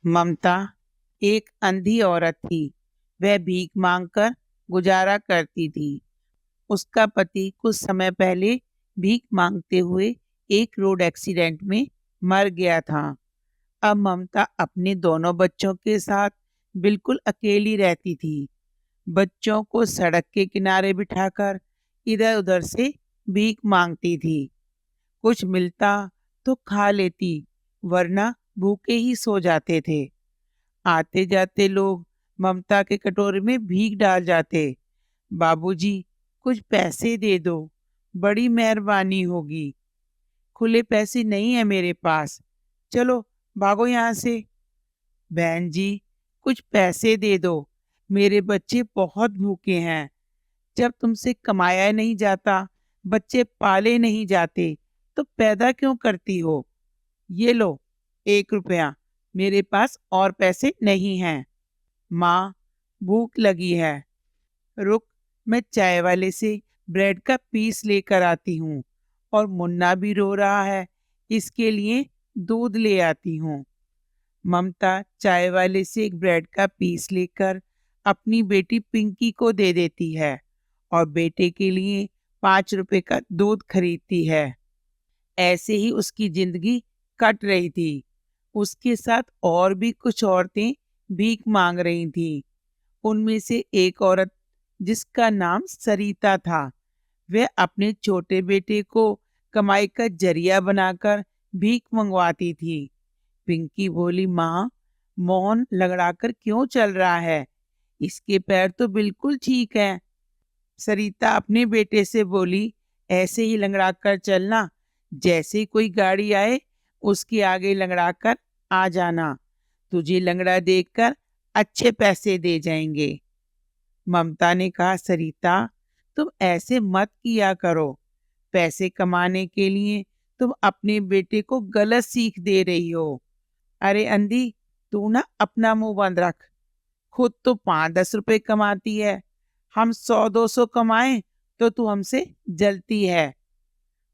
ममता एक अंधी औरत थी। वह भीख मांगकर गुजारा करती थी। उसका पति कुछ समय पहले भीख मांगते हुए एक रोड एक्सीडेंट में मर गया था। अब ममता अपने दोनों बच्चों के साथ बिल्कुल अकेली रहती थी। बच्चों को सड़क के किनारे बिठाकर इधर उधर से भीख मांगती थी। कुछ मिलता तो खा लेती, वरना भूखे ही सो जाते थे। आते जाते लोग ममता के कटोरे में भीख डाल जाते। बाबूजी, कुछ पैसे दे दो, बड़ी मेहरबानी होगी। खुले पैसे नहीं है मेरे पास, चलो भागो यहाँ से। बहन जी, कुछ पैसे दे दो, मेरे बच्चे बहुत भूखे हैं। जब तुमसे कमाया नहीं जाता, बच्चे पाले नहीं जाते, तो पैदा क्यों करती हो? ये लो, 1 रुपया, मेरे पास और पैसे नहीं हैं। माँ, भूख लगी है, रुक, मैं चाय वाले से ब्रेड का पीस लेकर आती हूँ। और मुन्ना भी रो रहा है, इसके लिए दूध ले आती हूँ। ममता चाय वाले से एक ब्रेड का पीस लेकर अपनी बेटी पिंकी को दे देती है और बेटे के लिए 5 रुपए का दूध खरीदती है। ऐसे ही उसकी जिंदगी कट रही थी। उसके साथ और भी कुछ औरतें भीख मांग रही थीं। उनमें से एक औरत, जिसका नाम सरिता था, वह अपने छोटे बेटे को कमाई का जरिया बनाकर भीख मंगवाती थी। पिंकी बोली, माँ, मोहन लगड़ाकर क्यों चल रहा है? इसके पैर तो बिल्कुल ठीक हैं। सरिता अपने बेटे से बोली, ऐसे ही लंगड़ा कर चलना, जैसे ही कोई गाड़ी आए उसके आगे लंगड़ा कर आ जाना, तुझे लंगड़ा देखकर अच्छे पैसे दे जाएंगे। ममता ने कहा, सरिता, तुम ऐसे मत किया करो। पैसे कमाने के लिए तुम अपने बेटे को गलत सीख दे रही हो। अरे अंधी, तू ना अपना मुंह बंद रख। खुद तो 5-10 रुपए कमाती है, हम 100-200 कमाएं तो तू हमसे जलती है।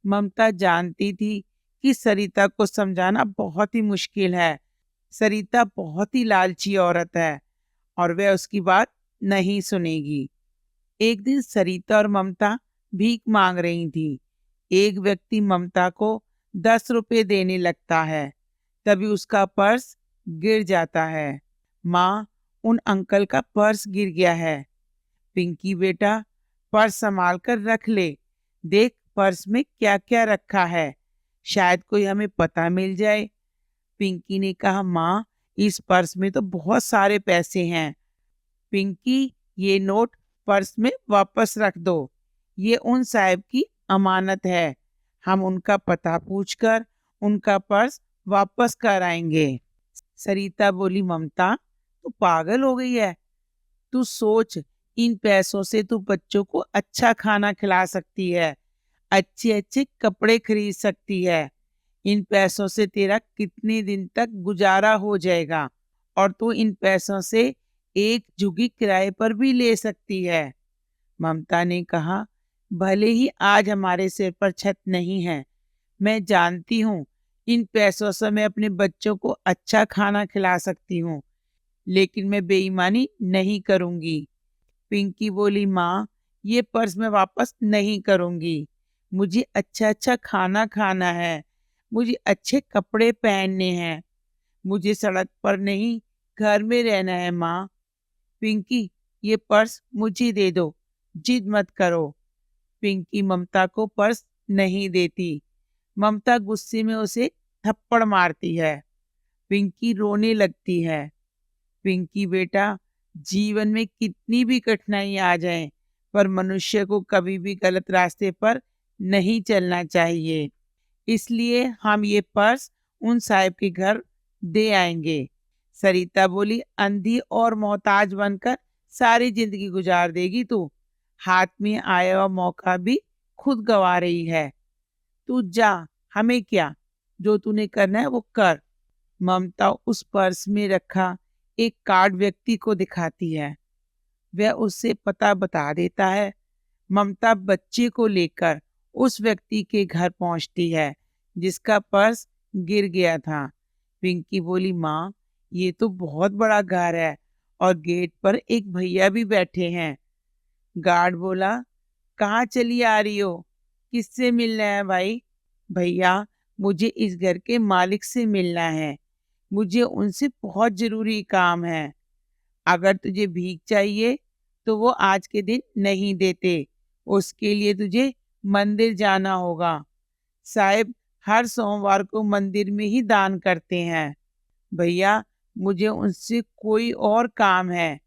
ममता जानती थी कि सरिता को समझाना बहुत ही मुश्किल है। सरिता बहुत ही लालची औरत है और वह उसकी बात नहीं सुनेगी। एक दिन सरिता और ममता भीख मांग रही थी। एक व्यक्ति ममता को 10 रुपए देने लगता है, तभी उसका पर्स गिर जाता है। माँ, उन अंकल का पर्स गिर गया है। पिंकी बेटा, पर्स संभाल कर रख ले। देख पर्स में क्या क्या रखा है, शायद कोई हमें पता मिल जाए। पिंकी ने कहा, माँ, इस पर्स में तो बहुत सारे पैसे हैं। पिंकी, ये नोट पर्स में वापस रख दो। ये उन साहब की अमानत है, हम उनका पता पूछकर उनका पर्स वापस कर आएंगे। सरिता बोली, ममता, तू पागल हो गई है? तू सोच, इन पैसों से तू बच्चों को अच्छा खाना खिला सकती है, अच्छे अच्छे कपड़े खरीद सकती है। इन पैसों से तेरा कितने दिन तक गुजारा हो जाएगा और तू इन पैसों से एक झुग्गी किराए पर भी ले सकती है। ममता ने कहा, भले ही आज हमारे सिर पर छत नहीं है, मैं जानती हूँ इन पैसों से मैं अपने बच्चों को अच्छा खाना खिला सकती हूँ, लेकिन मैं बेईमानी नहीं करूंगी। पिंकी बोली, माँ, ये पर्स मैं वापस नहीं करूंगी। मुझे अच्छा अच्छा खाना खाना है, मुझे अच्छे कपड़े पहनने हैं, मुझे सड़क पर नहीं घर में रहना है। माँ, पिंकी, ये पर्स मुझे दे दो, जिद मत करो। पिंकी ममता को पर्स नहीं देती। ममता गुस्से में उसे थप्पड़ मारती है। पिंकी रोने लगती है। पिंकी बेटा, जीवन में कितनी भी कठिनाई आ जाए, पर मनुष्य को कभी भी गलत रास्ते पर नहीं चलना चाहिए। इसलिए हम ये पर्स उन साहब के घर दे आएंगे। सरिता बोली, अंधी और मोहताज बनकर सारी जिंदगी गुजार देगी तू। हाथ में आया हुआ मौका भी खुद गवा रही है। तू जा, हमें क्या, जो तूने करना है वो कर। ममता उस पर्स में रखा एक कार्ड व्यक्ति को दिखाती है। वह उससे पता बता देता है। ममता बच्चे को लेकर उस व्यक्ति के घर पहुंचती है जिसका पर्स गिर गया था। पिंकी बोली, माँ, ये तो बहुत बड़ा घर है और गेट पर एक भैया भी बैठे हैं। गार्ड बोला, कहाँ चली आ रही हो? किससे मिलना है भाई? भैया, मुझे इस घर के मालिक से मिलना है। मुझे उनसे बहुत जरूरी काम है। अगर तुझे भीख चाहिए तो वो आज के दिन नहीं देते। उसके लिए तुझे मंदिर जाना होगा। साहिब हर सोमवार को मंदिर में ही दान करते हैं। भैया, मुझे उनसे कोई और काम है।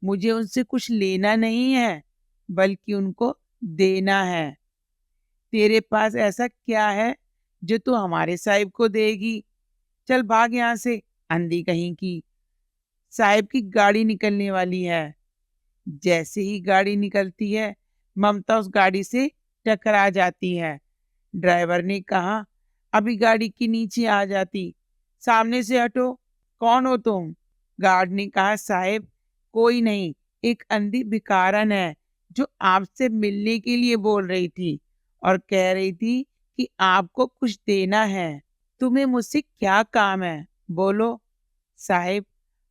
मुझे उनसे कुछ लेना नहीं है, बल्कि उनको देना है। तेरे पास ऐसा क्या है जो तू हमारे साहिब को देगी? चल भाग यहाँ से, अंधी कहीं की। साहिब की गाड़ी निकलने वाली है। जैसे ही गाड़ी निकलती है, ममता उस गाड़ी से टकरा जाती है। ड्राइवर ने कहा, अभी गाड़ी के नीचे आ जाती। सामने से हटो। कौन हो तुम? गार्ड ने कहा, साहिब कोई नहीं, एक अंधी भिखारन है जो आपसे मिलने के लिए बोल रही थी और कह रही थी कि आपको कुछ देना है। तुम्हें मुझसे क्या काम है, बोलो। साहिब,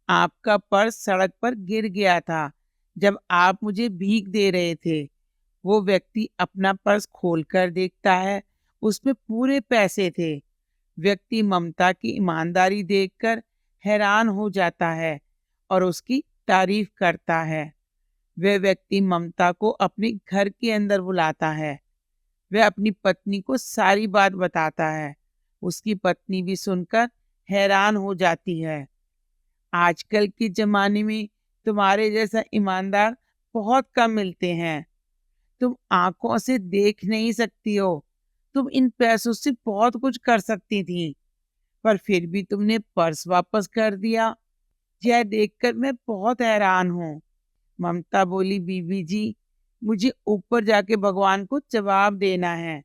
आपका पर्स सड़क पर गिर गया था जब आप मुझे भीख दे रहे थे। वो व्यक्ति अपना पर्स खोलकर देखता है, उसमें पूरे पैसे थे। व्यक्ति ममता की ईमानदारी देखकर हैरान हो जाता है और उसकी तारीफ करता है। वह व्यक्ति ममता को अपने घर के अंदर बुलाता है। वह अपनी पत्नी को सारी बात बताता है। उसकी पत्नी भी सुनकर हैरान हो जाती है। आजकल के जमाने में तुम्हारे जैसा ईमानदार बहुत कम मिलते हैं। तुम आंखों से देख नहीं सकती हो। तुम इन पैसों से बहुत कुछ कर सकती थी, पर फिर भी तुमने पर्स वापस कर दिया। यह देखकर मैं बहुत हैरान हूँ। ममता बोली, बीबी जी, मुझे ऊपर जाके भगवान को जवाब देना है।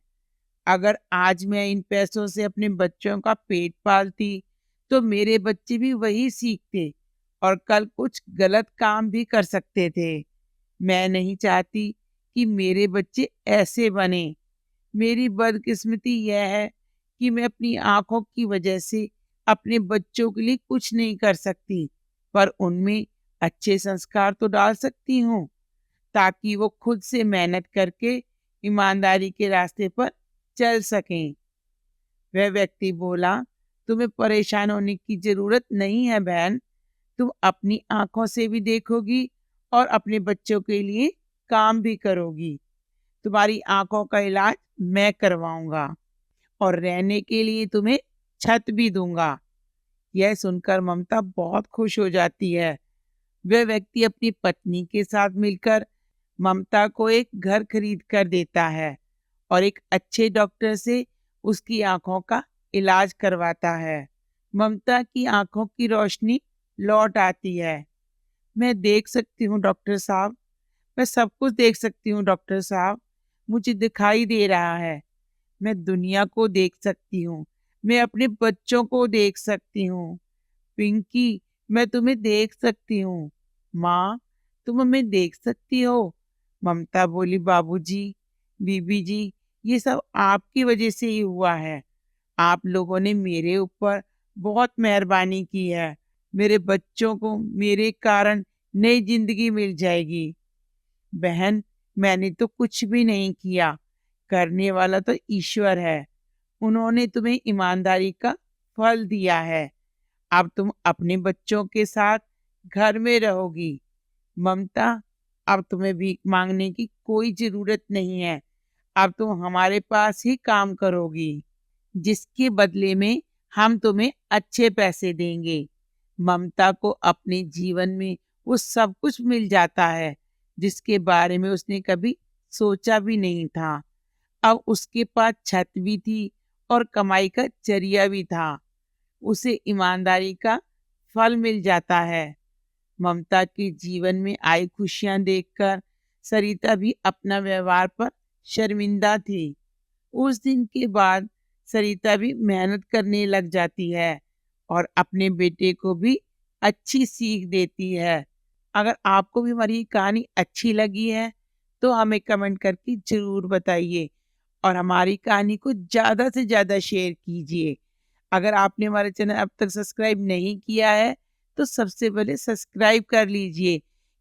अगर आज मैं इन पैसों से अपने बच्चों का पेट पालती तो मेरे बच्चे भी वही सीखते और कल कुछ गलत काम भी कर सकते थे। मैं नहीं चाहती कि मेरे बच्चे ऐसे बने। मेरी बदकिस्मती यह है कि मैं अपनी आंखों की वजह से अपने बच्चों के लिए कुछ नहीं कर सकती, पर उनमें अच्छे संस्कार तो डाल सकती हूँ ताकि वो खुद से मेहनत करके ईमानदारी के रास्ते पर चल सकें। वह व्यक्ति बोला, तुम्हें परेशान होने की जरूरत नहीं है बहन। तुम अपनी आंखों से भी देखोगी और अपने बच्चों के लिए काम भी करोगी। तुम्हारी आंखों का इलाज मैं करवाऊंगा और रहने के लिए तुम्हें छत भी दूंगा। यह सुनकर ममता बहुत खुश हो जाती है। वह व्यक्ति अपनी पत्नी के साथ मिलकर ममता को एक घर खरीद कर देता है और एक अच्छे डॉक्टर से उसकी आंखों का इलाज करवाता है। ममता की आंखों की रोशनी लौट आती है। मैं देख सकती हूँ डॉक्टर साहब, मैं सब कुछ देख सकती हूँ डॉक्टर साहब। मुझे दिखाई दे रहा है। मैं दुनिया को देख सकती हूँ। मैं अपने बच्चों को देख सकती हूँ। पिंकी, मैं तुम्हें देख सकती हूँ। माँ, तुम हमें देख सकती हो? ममता बोली, बाबूजी, बीबी जी, ये सब आपकी वजह से ही हुआ है। आप लोगों ने मेरे ऊपर बहुत मेहरबानी की है। मेरे बच्चों को मेरे कारण नई जिंदगी मिल जाएगी। बहन, मैंने तो कुछ भी नहीं किया। करने वाला तो ईश्वर है। उन्होंने तुम्हें ईमानदारी का फल दिया है। अब तुम अपने बच्चों के साथ घर में रहोगी। ममता, अब तुम्हें भीख मांगने की कोई जरूरत नहीं है। अब तुम हमारे पास ही काम करोगी, जिसके बदले में हम तुम्हें अच्छे पैसे देंगे। ममता को अपने जीवन में वो सब कुछ मिल जाता है जिसके बारे में उसने कभी सोचा भी नहीं था। अब उसके पास छत भी थी और कमाई का जरिया भी था। उसे ईमानदारी का फल मिल जाता है। ममता के जीवन में आई खुशियां देखकर सरिता भी अपना व्यवहार पर शर्मिंदा थी। उस दिन के बाद सरिता भी मेहनत करने लग जाती है और अपने बेटे को भी अच्छी सीख देती है। अगर आपको भी हमारी कहानी अच्छी लगी है तो हमें कमेंट करके जरूर बताइए और हमारी कहानी को ज़्यादा से ज़्यादा शेयर कीजिए। अगर आपने हमारे चैनल अब तक सब्सक्राइब नहीं किया है तो सबसे पहले सब्सक्राइब कर लीजिए,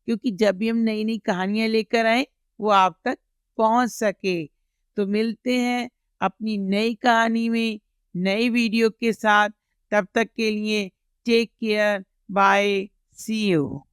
क्योंकि जब भी हम नई नई कहानियाँ लेकर आए वो आप तक पहुंच सके। तो मिलते हैं अपनी नई कहानी में नई वीडियो के साथ। तब तक के लिए take care, bye, see you.